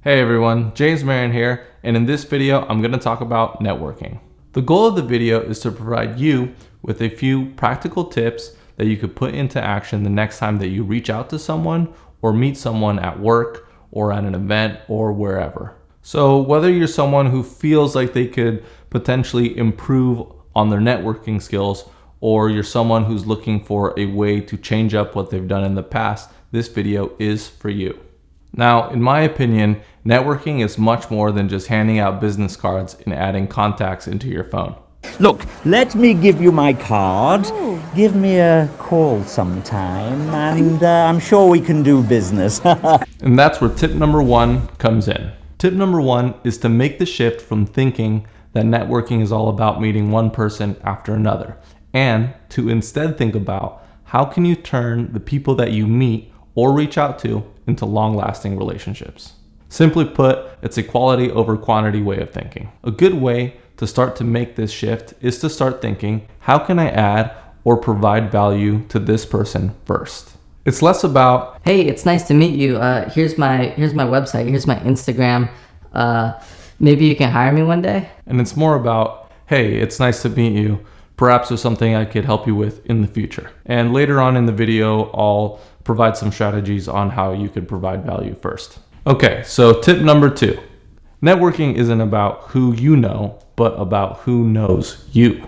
Hey everyone, James Marin here, and in this video I'm going to talk about networking. The goal of the video is to provide you with a few practical tips that you could put into action the next time that you reach out to someone or meet someone at work or at an event or wherever. So whether you're someone who feels like they could potentially improve on their networking skills, or you're someone who's looking for a way to change up what they've done in the past, this video is for you. Now, in my opinion, networking is much more than just handing out business cards and adding contacts into your phone. Look, let me give you my card. Give me a call sometime, and I'm sure we can do business. And that's where tip number one comes in. Tip number one is to make the shift from thinking that networking is all about meeting one person after another, and to instead think about how can you turn the people that you meet or reach out to into long-lasting relationships. Simply put, it's a quality over quantity way of thinking. A good way to start to make this shift is to start thinking, how can I add or provide value to this person first? It's less about, hey, it's nice to meet you. Here's my website. Here's my Instagram. Maybe you can hire me one day. and it's more about, hey, it's nice to meet you. Perhaps there's something I could help you with in the future. And later on in the video, I'll provide some strategies on how you could provide value first. Okay, so tip number two. Networking isn't about who you know, but about who knows you.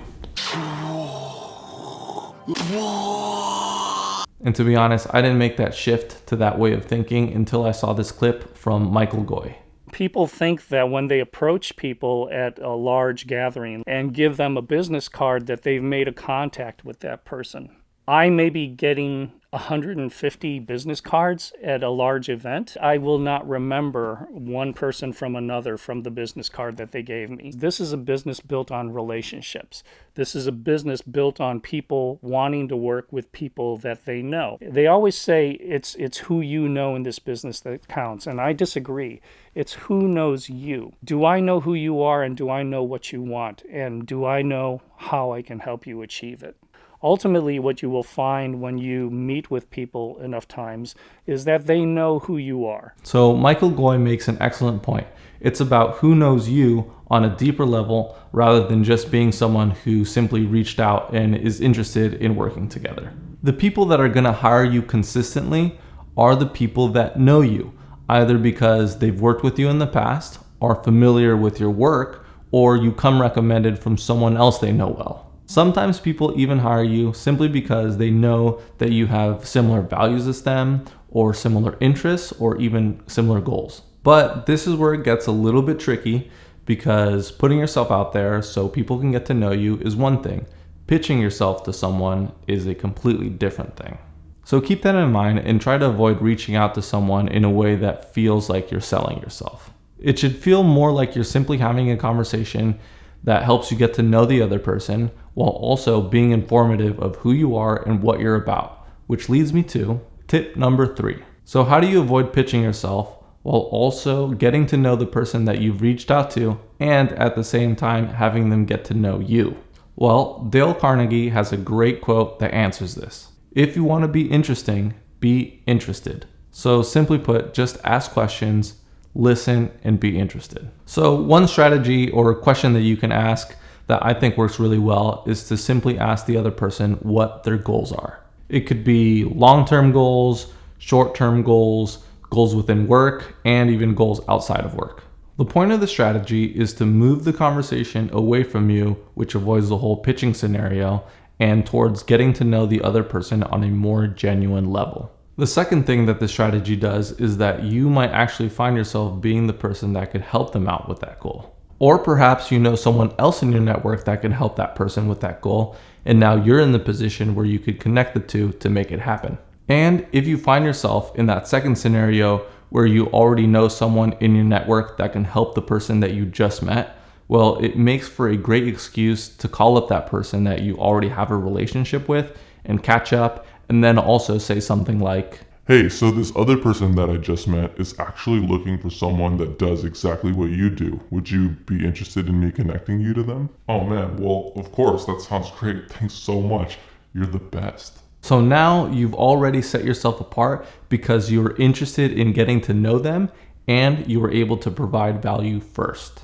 And to be honest, I didn't make that shift to that way of thinking until I saw this clip from Michael Goy. People think that when they approach people at a large gathering and give them a business card that they've made a contact with that person. I may be getting 150 business cards at a large event. I will not remember one person from another from the business card that they gave me. This is a business built on relationships. This is a business built on people wanting to work with people that they know. They always say it's who you know in this business that counts, and I disagree. It's who knows you. Do I know who you are, and do I know what you want, and do I know how I can help you achieve it? Ultimately, what you will find when you meet with people enough times is that they know who you are. So Michael Goy makes an excellent point. It's about who knows you on a deeper level rather than just being someone who simply reached out and is interested in working together. The people that are going to hire you consistently are the people that know you, either because they've worked with you in the past, are familiar with your work, or you come recommended from someone else they know well. Sometimes people even hire you simply because they know that you have similar values as them, or similar interests, or even similar goals. But this is where it gets a little bit tricky, because putting yourself out there so people can get to know you is one thing. Pitching yourself to someone is a completely different thing. So keep that in mind and try to avoid reaching out to someone in a way that feels like you're selling yourself. It should feel more like you're simply having a conversation that helps you get to know the other person, while also being informative of who you are and what you're about, which leads me to tip number three. So how do you avoid pitching yourself while also getting to know the person that you've reached out to, and at the same time having them get to know you? Well, Dale Carnegie has a great quote that answers this. If you want to be interesting, be interested. So simply put, just ask questions, listen, and be interested. So one strategy or question that you can ask that I think works really well is to simply ask the other person what their goals are. It could be long-term goals, short-term goals, goals within work, and even goals outside of work. The point of the strategy is to move the conversation away from you, which avoids the whole pitching scenario, and towards getting to know the other person on a more genuine level. The second thing that this strategy does is that you might actually find yourself being the person that could help them out with that goal. Or perhaps you know someone else in your network that can help that person with that goal, and now you're in the position where you could connect the two to make it happen. And if you find yourself in that second scenario where you already know someone in your network that can help the person that you just met, well, it makes for a great excuse to call up that person that you already have a relationship with and catch up, and then also say something like, hey, so this other person that I just met is actually looking for someone that does exactly what you do. Would you be interested in me connecting you to them? Oh man, well, of course, that sounds great. Thanks so much. You're the best. So now you've already set yourself apart because you're interested in getting to know them and you were able to provide value first.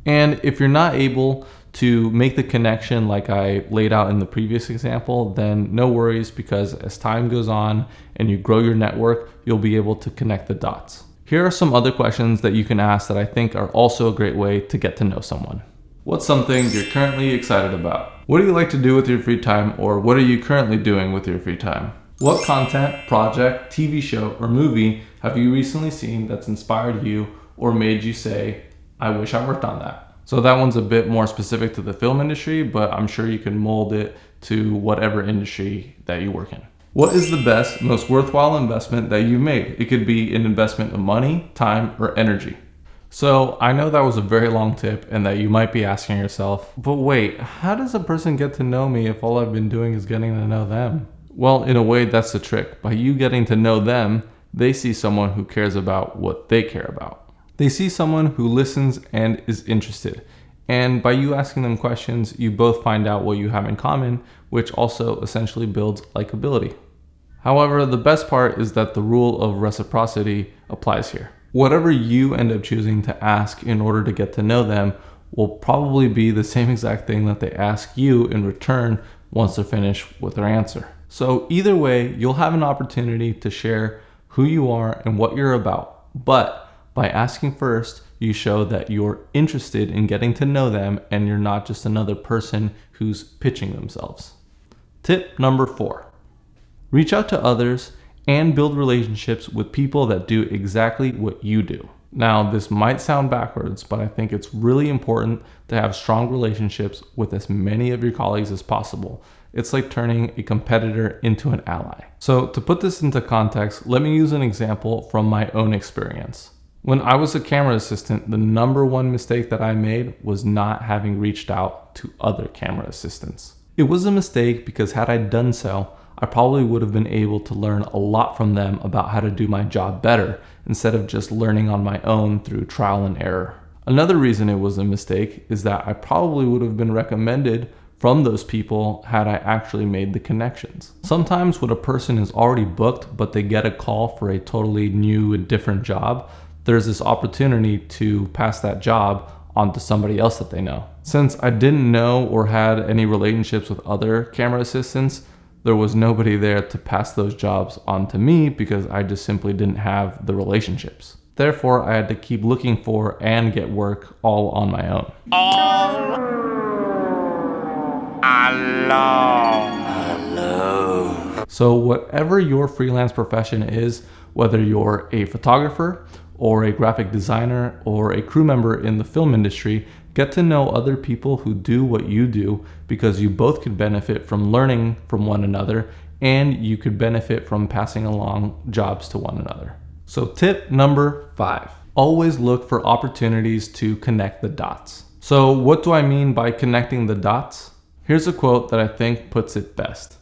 And if you're not able to make the connection like I laid out in the previous example, then no worries, because as time goes on and you grow your network, you'll be able to connect the dots. Here are some other questions that you can ask that I think are also a great way to get to know someone. What's something you're currently excited about? What do you like to do with your free time, or what are you currently doing with your free time? What content, project, TV show, or movie have you recently seen that's inspired you or made you say, I wish I worked on that? So that one's a bit more specific to the film industry, but I'm sure you can mold it to whatever industry that you work in. What is the best, most worthwhile investment that you've made? It could be an investment of money, time, or energy. So I know that was a very long tip and that you might be asking yourself, but wait, how does a person get to know me if all I've been doing is getting to know them? Well, in a way, that's the trick. By you getting to know them, they see someone who cares about what they care about. They see someone who listens and is interested. And by you asking them questions, you both find out what you have in common, which also essentially builds likability. However, the best part is that the rule of reciprocity applies here. Whatever you end up choosing to ask in order to get to know them will probably be the same exact thing that they ask you in return once they're finished with their answer. So either way, you'll have an opportunity to share who you are and what you're about. But by asking first, you show that you're interested in getting to know them and you're not just another person who's pitching themselves. Tip number 4. Reach out to others and build relationships with people that do exactly what you do. Now, this might sound backwards, but I think it's really important to have strong relationships with as many of your colleagues as possible. It's like turning a competitor into an ally. So to put this into context, let me use an example from my own experience. When I was a camera assistant, the number one mistake that I made was not having reached out to other camera assistants. It was a mistake because had I done so, I probably would have been able to learn a lot from them about how to do my job better instead of just learning on my own through trial and error. Another reason it was a mistake is that I probably would have been recommended from those people had I actually made the connections. Sometimes when a person is already booked but they get a call for a totally new and different job, there's this opportunity to pass that job on to somebody else that they know. Since I didn't know or had any relationships with other camera assistants, there was nobody there to pass those jobs on to me because I just simply didn't have the relationships. Therefore, I had to keep looking for and get work all on my own. So whatever your freelance profession is, whether you're a photographer or a graphic designer or a crew member in the film industry, get to know other people who do what you do, because you both could benefit from learning from one another and you could benefit from passing along jobs to one another. So tip number 5, always look for opportunities to connect the dots. So what do I mean by connecting the dots? Here's a quote that I think puts it best.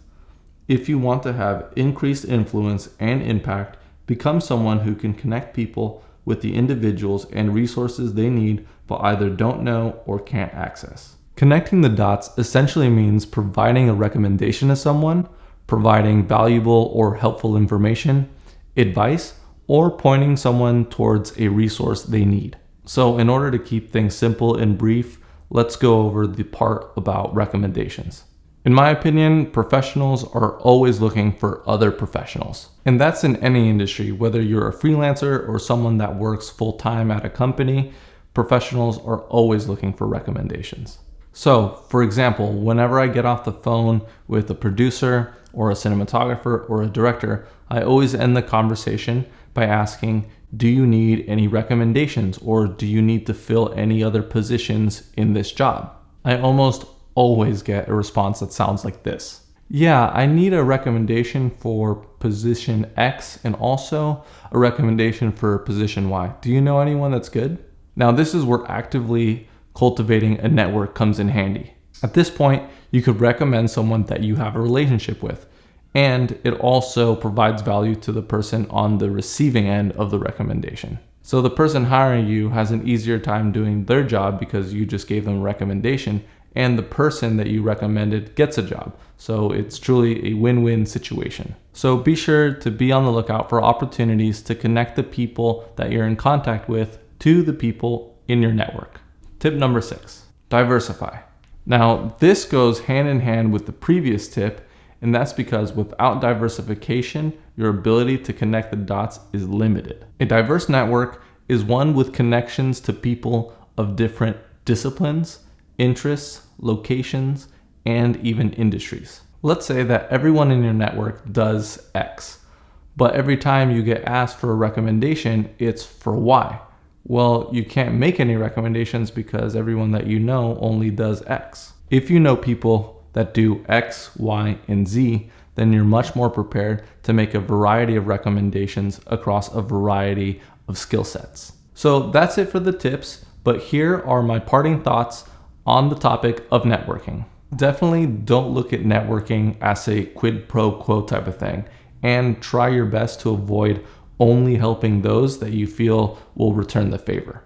If you want to have increased influence and impact, become someone who can connect people with the individuals and resources they need but either don't know or can't access. Connecting the dots essentially means providing a recommendation to someone, providing valuable or helpful information, advice, or pointing someone towards a resource they need. So in order to keep things simple and brief, let's go over the part about recommendations. In my opinion, professionals are always looking for other professionals. And that's in any industry, whether you're a freelancer or someone that works full-time at a company, professionals are always looking for recommendations. So, for example, whenever I get off the phone with a producer or a cinematographer or a director, I always end the conversation by asking, do you need any recommendations or do you need to fill any other positions in this job? I almost always get a response that sounds like this. Yeah, I need a recommendation for position X and also a recommendation for position Y. Do you know anyone that's good? Now, this is where actively cultivating a network comes in handy. At this point, you could recommend someone that you have a relationship with, and it also provides value to the person on the receiving end of the recommendation. So the person hiring you has an easier time doing their job because you just gave them a recommendation, and the person that you recommended gets a job. So it's truly a win-win situation. So be sure to be on the lookout for opportunities to connect the people that you're in contact with to the people in your network. Tip number 6, diversify. Now, this goes hand in hand with the previous tip, and that's because without diversification, your ability to connect the dots is limited. A diverse network is one with connections to people of different disciplines, interests, locations, and even industries. Let's say that everyone in your network does X, but every time you get asked for a recommendation, it's for Y. Well, you can't make any recommendations because everyone that you know only does X. If you know people that do X, Y, and Z, then you're much more prepared to make a variety of recommendations across a variety of skill sets. So that's it for the tips, but here are my parting thoughts on the topic of networking. Definitely don't look at networking as a quid pro quo type of thing, and try your best to avoid only helping those that you feel will return the favor.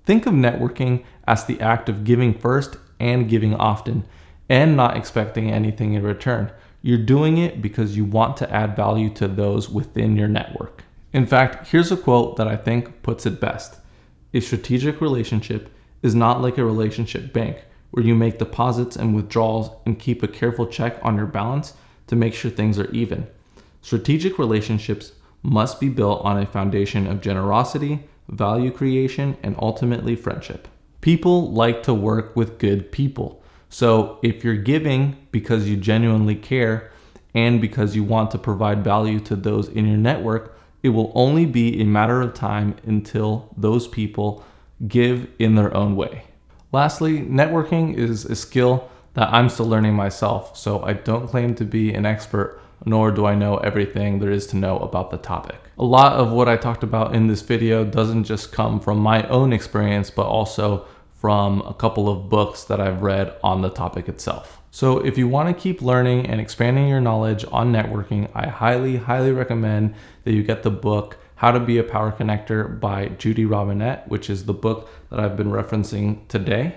Think of networking as the act of giving first and giving often, and not expecting anything in return. You're doing it because you want to add value to those within your network. In fact, here's a quote that I think puts it best. A strategic relationship is not like a relationship bank where you make deposits and withdrawals and keep a careful check on your balance to make sure things are even. Strategic relationships must be built on a foundation of generosity, value creation, and ultimately friendship. People like to work with good people. So if you're giving because you genuinely care and because you want to provide value to those in your network, it will only be a matter of time until those people give in their own way. Lastly, networking is a skill that I'm still learning myself, so I don't claim to be an expert, nor do I know everything there is to know about the topic. A lot of what I talked about in this video doesn't just come from my own experience, but also from a couple of books that I've read on the topic itself. So if you want to keep learning and expanding your knowledge on networking, I highly recommend that you get the book How to Be a Power Connector by Judy Robinette, which is the book that I've been referencing today.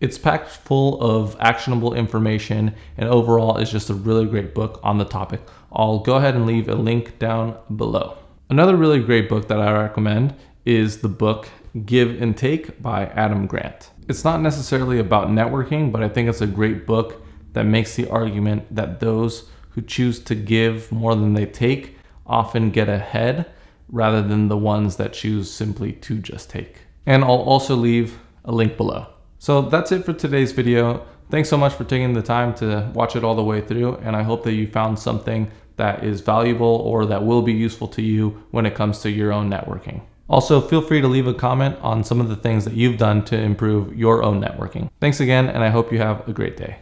It's packed full of actionable information, and overall is just a really great book on the topic. I'll go ahead and leave a link down below. Another really great book that I recommend is the book Give and Take by Adam Grant. It's not necessarily about networking, but I think it's a great book that makes the argument that those who choose to give more than they take often get ahead rather than the ones that choose simply to just take. And I'll also leave a link below. So that's it for today's video. Thanks so much for taking the time to watch it all the way through, and I hope that you found something that is valuable or that will be useful to you when it comes to your own networking. Also, feel free to leave a comment on some of the things that you've done to improve your own networking. Thanks again, and I hope you have a great day.